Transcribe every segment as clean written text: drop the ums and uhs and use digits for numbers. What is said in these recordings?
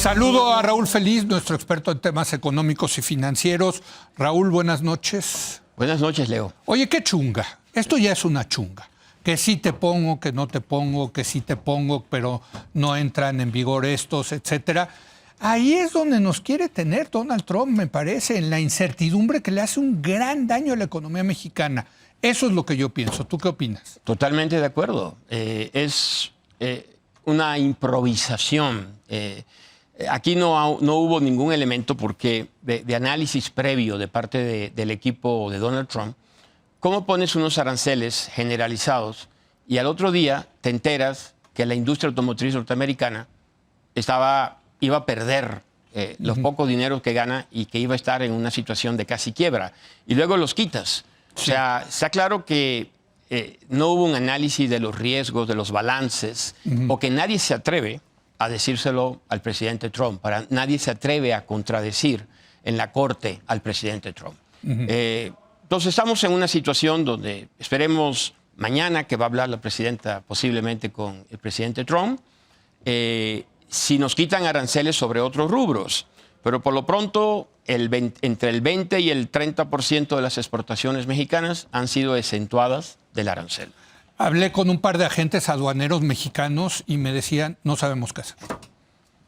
Saludo a Raúl Feliz, nuestro experto en temas económicos y financieros. Raúl, buenas noches. Buenas noches, Leo. Oye, qué chunga. Esto ya es una chunga. Que sí te pongo, que no te pongo, que sí te pongo, pero no entran en vigor estos, etcétera. Ahí es donde nos quiere tener Donald Trump, me parece, en la incertidumbre que le hace un gran daño a la economía mexicana. Eso es lo que yo pienso. ¿Tú qué opinas? Totalmente de acuerdo. Es una improvisación. Aquí no hubo ningún elemento porque de análisis previo de parte del equipo de Donald Trump. ¿Cómo pones unos aranceles generalizados y al otro día te enteras que la industria automotriz norteamericana iba a perder los pocos dineros que gana y que iba a estar en una situación de casi quiebra? Y luego los quitas. Sí. O sea, está claro que no hubo un análisis de los riesgos, de los balances, o que nadie se atreve a decírselo al presidente Trump. Nadie se atreve a contradecir en la corte al presidente Trump. Entonces estamos en una situación donde esperemos mañana que va a hablar la presidenta posiblemente con el presidente Trump, si nos quitan aranceles sobre otros rubros. Pero por lo pronto entre el 20 y el 30% de las exportaciones mexicanas han sido exentuadas del arancel. Hablé con un par de agentes aduaneros mexicanos y me decían, no sabemos qué hacer.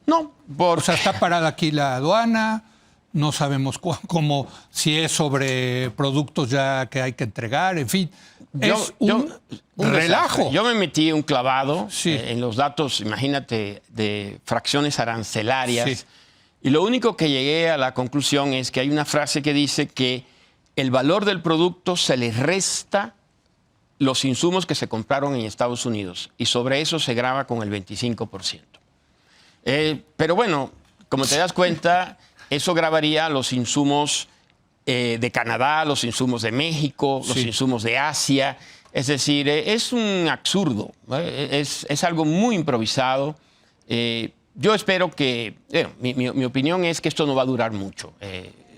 No, o sea, está parada aquí la aduana, no sabemos cómo, si es sobre productos ya que hay que entregar, en fin. Es un relajo. Desastre. Yo me metí un clavado en los datos, imagínate, de fracciones arancelarias. Sí. Y lo único que llegué a la conclusión es que hay una frase que dice que el valor del producto se le resta los insumos que se compraron en Estados Unidos y sobre eso se grava con el 25%. Pero bueno, como te das cuenta, eso gravaría los insumos de Canadá, los insumos de México, los insumos de Asia. Es decir, es un absurdo, es algo muy improvisado. Yo espero que, mi opinión es que esto no va a durar mucho.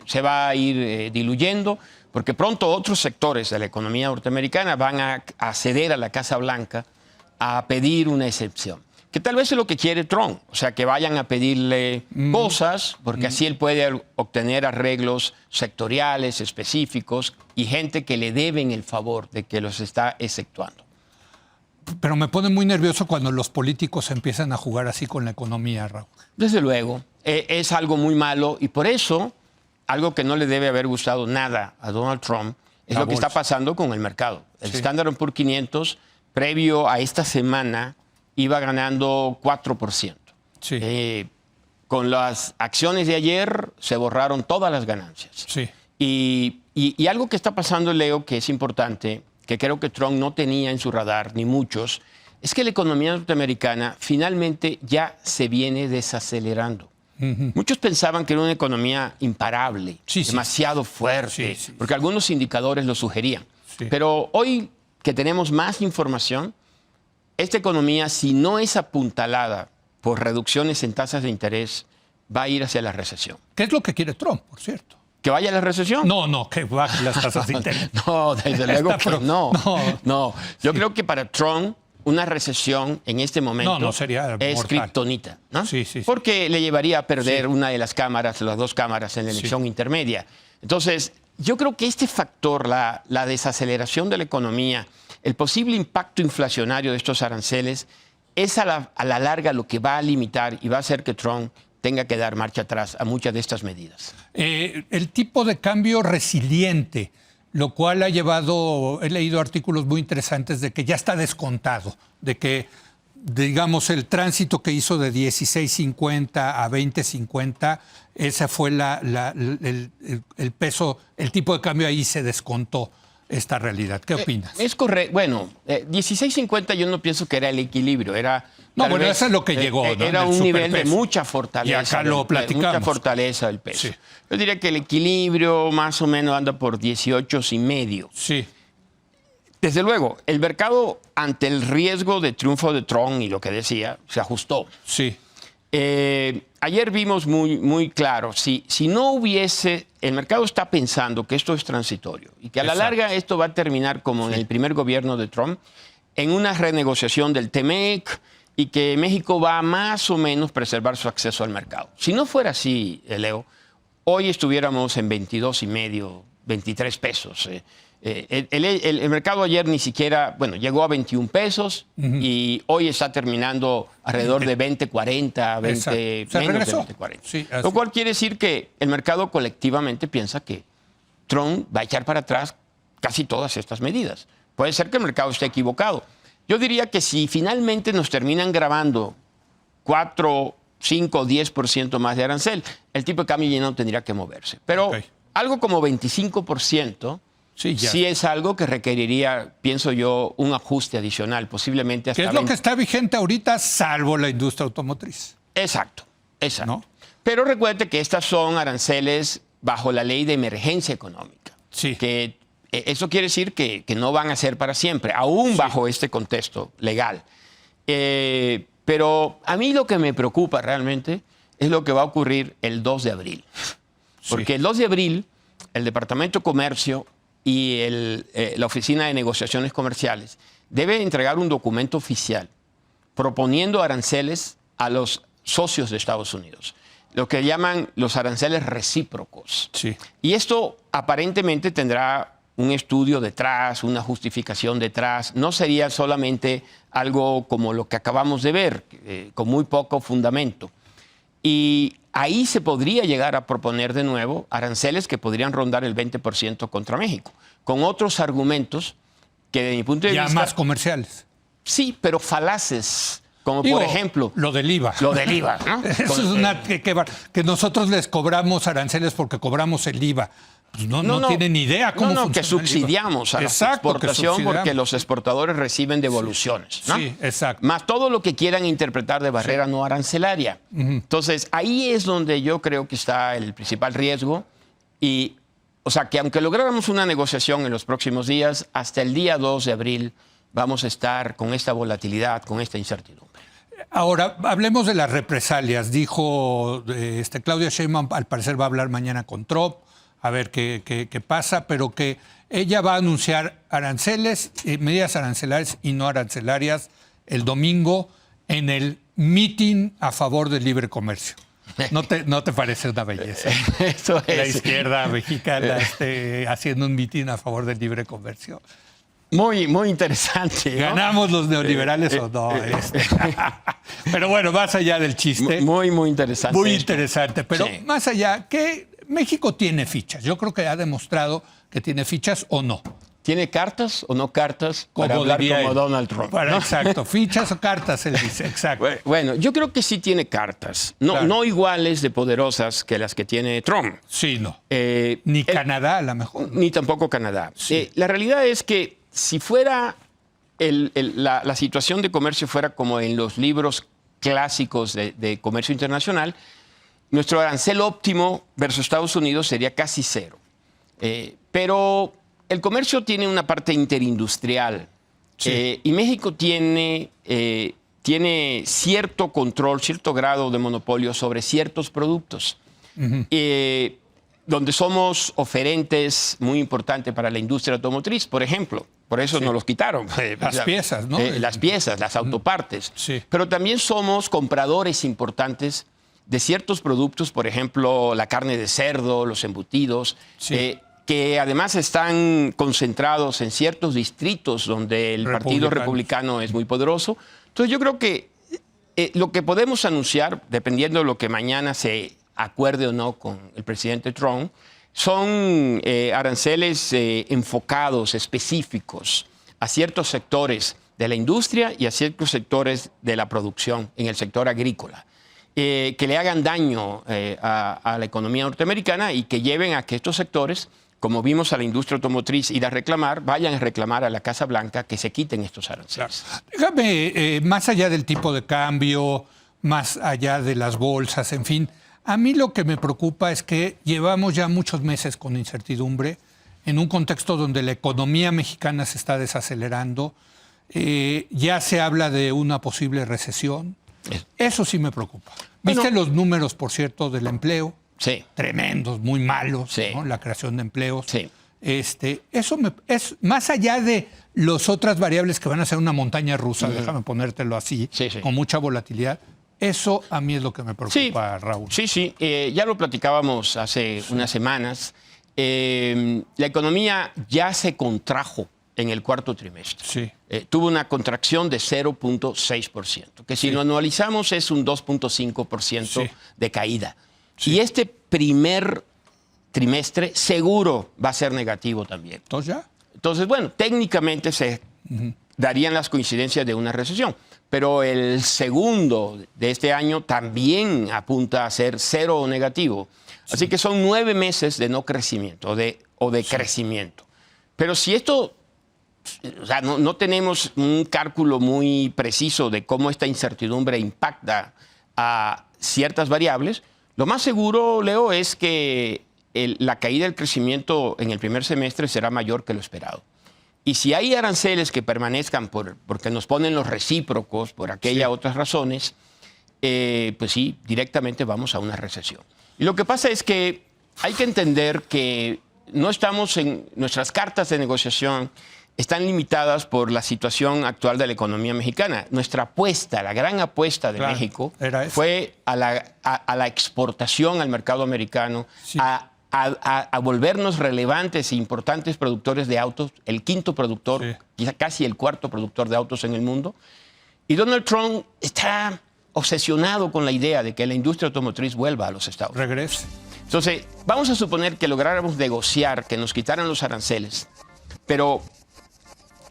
Se va a ir diluyendo, porque pronto otros sectores de la economía norteamericana van a ceder a la Casa Blanca a pedir una excepción. Que tal vez es lo que quiere Trump, o sea, que vayan a pedirle cosas, porque así él puede obtener arreglos sectoriales, específicos, y gente que le deben el favor de que los está exceptuando. Pero me pone muy nervioso cuando los políticos empiezan a jugar así con la economía, Raúl. Desde luego, es algo muy malo y por eso algo que no le debe haber gustado nada a Donald Trump es lo que está pasando con el mercado. El Standard & Poor's 500, previo a esta semana, iba ganando 4%. Sí. Con las acciones de ayer se borraron todas las ganancias. Sí. Y algo que está pasando, Leo, que es importante, que creo que Trump no tenía en su radar, ni muchos, es que la economía norteamericana finalmente ya se viene desacelerando. Muchos pensaban que era una economía imparable, demasiado fuerte, porque algunos indicadores lo sugerían. Pero hoy que tenemos más información, esta economía, si no es apuntalada por reducciones en tasas de interés, va a ir hacia la recesión. ¿Qué es lo que quiere Trump, por cierto? ¿Que vaya a la recesión? No, que bajen las tasas de interés. No, desde luego que no. Yo creo que para Trump una recesión en este momento sería es kriptonita, ¿no? Sí. Porque le llevaría a perder una de las cámaras, las dos cámaras en la elección intermedia. Entonces, yo creo que este factor, la desaceleración de la economía, el posible impacto inflacionario de estos aranceles, es a la larga lo que va a limitar y va a hacer que Trump tenga que dar marcha atrás a muchas de estas medidas. El tipo de cambio resiliente, lo cual ha llevado, he leído artículos muy interesantes de que ya está descontado, de que, digamos, el tránsito que hizo de 16.50 a 20.50, ese fue el peso, el tipo de cambio ahí se descontó esta realidad. ¿Qué opinas? Es correcto. Bueno, 16.50 yo no pienso que era el equilibrio, era... No, bueno, eso es lo que llegó, ¿no? Era un nivel de mucha fortaleza. Y acá lo platicamos. Mucha fortaleza del peso. Sí. Yo diría que el equilibrio más o menos anda por 18.5. Sí. Desde luego, el mercado ante el riesgo de triunfo de Trump y lo que decía, se ajustó. Sí. Ayer vimos muy claro, si no hubiese, el mercado está pensando que esto es transitorio y que a la larga esto va a terminar como en el primer gobierno de Trump, en una renegociación del TEMEC, y que México va a más o menos preservar su acceso al mercado. Si no fuera así, Leo, hoy estuviéramos en 22.5, 23 pesos. El mercado ayer ni siquiera, bueno, llegó a 21 pesos y hoy está terminando alrededor de 20.40, 20, menos de 20.40. Sí, lo cual quiere decir que el mercado colectivamente piensa que Trump va a echar para atrás casi todas estas medidas. Puede ser que el mercado esté equivocado. Yo diría que si finalmente nos terminan grabando 4, 5, 10% más de arancel, el tipo de cambio ya no tendría que moverse. Pero algo como 25%... Sí es algo que requeriría, pienso yo, un ajuste adicional, posiblemente hasta... ¿Qué es lo que está vigente ahorita, salvo la industria automotriz? Exacto, exacto. ¿No? Pero recuerde que estas son aranceles bajo la ley de emergencia económica. Sí. Que eso quiere decir que no van a ser para siempre, aún bajo este contexto legal. Pero a mí lo que me preocupa realmente es lo que va a ocurrir el 2 de abril. Porque el 2 de abril, el Departamento de Comercio y la Oficina de Negociaciones Comerciales debe entregar un documento oficial proponiendo aranceles a los socios de Estados Unidos, lo que llaman los aranceles recíprocos. Sí. Y esto aparentemente tendrá un estudio detrás, una justificación detrás. No sería solamente algo como lo que acabamos de ver, con muy poco fundamento. Y ahí se podría llegar a proponer de nuevo aranceles que podrían rondar el 20% contra México, con otros argumentos que de mi punto de vista... Ya más comerciales. Sí, pero falaces, como Digo, por ejemplo... Lo del IVA. Lo del IVA, ¿no? Eso es una... Que nosotros les cobramos aranceles porque cobramos el IVA. Pues no tienen ni idea cómo funciona que subsidiamos a la exportación porque los exportadores reciben devoluciones, ¿no? Sí, exacto. Más todo lo que quieran interpretar de barrera no arancelaria. Entonces, ahí es donde yo creo que está el principal riesgo. Y, o sea, que aunque lográramos una negociación en los próximos días, hasta el día 2 de abril vamos a estar con esta volatilidad, con esta incertidumbre. Ahora, hablemos de las represalias. Dijo Claudia Sheinbaum, al parecer va a hablar mañana con Trump, a ver qué pasa, pero que ella va a anunciar aranceles, medidas arancelarias y no arancelarias el domingo en el meeting a favor del libre comercio. ¿No te parece una belleza? Eso es. La izquierda mexicana haciendo un meeting a favor del libre comercio. Muy, muy interesante, ¿no? ¿Ganamos los neoliberales o no? Pero bueno, más allá del chiste. Muy, muy interesante. Muy interesante. Pero más allá, que México tiene fichas. Yo creo que ha demostrado que tiene fichas o no. ¿Tiene cartas o no cartas para hablar como Donald Trump? ¿No? Exacto. ¿Fichas o cartas? Él dice, exacto. Bueno, yo creo que sí tiene cartas. No iguales de poderosas que las que tiene Trump. Sí, no. Ni Canadá, a lo mejor. Ni tampoco Canadá. Sí. La realidad es que si fuera la situación de comercio fuera como en los libros clásicos de comercio internacional, nuestro arancel óptimo versus Estados Unidos sería casi cero. Pero el comercio tiene una parte interindustrial y México tiene cierto control, cierto grado de monopolio sobre ciertos productos. Donde somos oferentes muy importantes para la industria automotriz, por ejemplo. Por eso nos los quitaron. Las piezas, ¿no? Las piezas, las autopartes. Sí. Pero también somos compradores importantes de ciertos productos, por ejemplo, la carne de cerdo, los embutidos, que además están concentrados en ciertos distritos donde el Partido Republicano es muy poderoso. Entonces yo creo que lo que podemos anunciar, dependiendo de lo que mañana se acuerde o no con el presidente Trump, son aranceles enfocados, específicos, a ciertos sectores de la industria y a ciertos sectores de la producción en el sector agrícola, que le hagan daño a la economía norteamericana y que lleven a que estos sectores, como vimos a la industria automotriz ir a reclamar, vayan a reclamar a la Casa Blanca que se quiten estos aranceles. Claro. Déjame, más allá del tipo de cambio, más allá de las bolsas, en fin, a mí lo que me preocupa es que llevamos ya muchos meses con incertidumbre en un contexto donde la economía mexicana se está desacelerando, ya se habla de una posible recesión. Eso sí me preocupa. ¿Viste los números, por cierto, del empleo? Sí. Tremendos, muy malos, Sí. ¿no? La creación de empleos. Sí. Eso es más allá de las otras variables que van a ser una montaña rusa, déjame ponértelo así, con mucha volatilidad. Eso a mí es lo que me preocupa, Raúl. Sí. Ya lo platicábamos hace unas semanas. La economía ya se contrajo en el cuarto trimestre. Sí. Tuvo una contracción de 0.6%, que si lo anualizamos es un 2.5% de caída. Sí. Y este primer trimestre seguro va a ser negativo también. Entonces, bueno, técnicamente se darían las coincidencias de una recesión, pero el segundo de este año también apunta a ser cero o negativo. Así que son 9 meses de no crecimiento o de crecimiento. Pero si esto, o sea, no tenemos un cálculo muy preciso de cómo esta incertidumbre impacta a ciertas variables, lo más seguro, Leo, es que la caída del crecimiento en el primer semestre será mayor que lo esperado. Y si hay aranceles que permanezcan porque nos ponen los recíprocos, por aquellas otras razones, pues sí, directamente vamos a una recesión. Y lo que pasa es que hay que entender que no estamos en nuestras cartas de negociación están limitadas por la situación actual de la economía mexicana. Nuestra apuesta, la gran apuesta de México, fue a la exportación al mercado americano, a volvernos relevantes e importantes productores de autos, el quinto productor, casi el cuarto productor de autos en el mundo. Y Donald Trump está obsesionado con la idea de que la industria automotriz vuelva a los Estados Unidos. Regrese. Entonces, vamos a suponer que lográramos negociar, que nos quitaran los aranceles, pero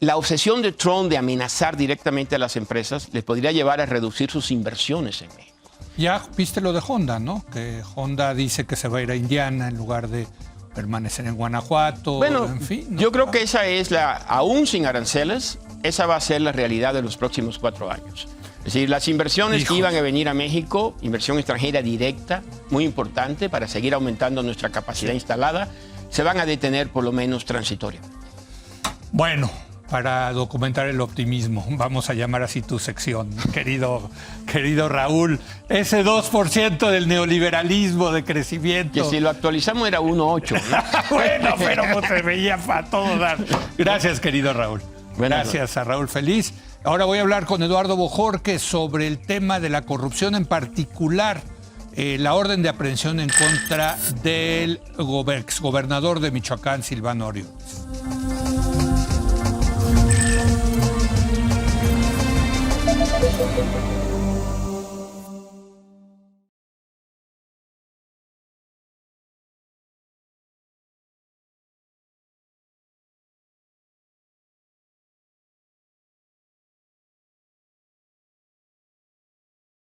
la obsesión de Trump de amenazar directamente a las empresas les podría llevar a reducir sus inversiones en México. Ya viste lo de Honda, ¿no? Que Honda dice que se va a ir a Indiana en lugar de permanecer en Guanajuato. Bueno, en fin, ¿no? Yo creo que esa es aún sin aranceles, esa va a ser la realidad de los próximos 4 años. Es decir, las inversiones que iban a venir a México, inversión extranjera directa, muy importante para seguir aumentando nuestra capacidad instalada, se van a detener por lo menos transitoriamente. Bueno, para documentar el optimismo, vamos a llamar así tu sección, querido Raúl, ese 2% del neoliberalismo de crecimiento. Que si lo actualizamos era 1.8, ¿no? Bueno, pero pues se veía para todo dar. Gracias, querido Raúl. Gracias a Raúl Feliz. Ahora voy a hablar con Eduardo Bojorquez sobre el tema de la corrupción, en particular la orden de aprehensión en contra del exgobernador de Michoacán, Silvano Aureoles.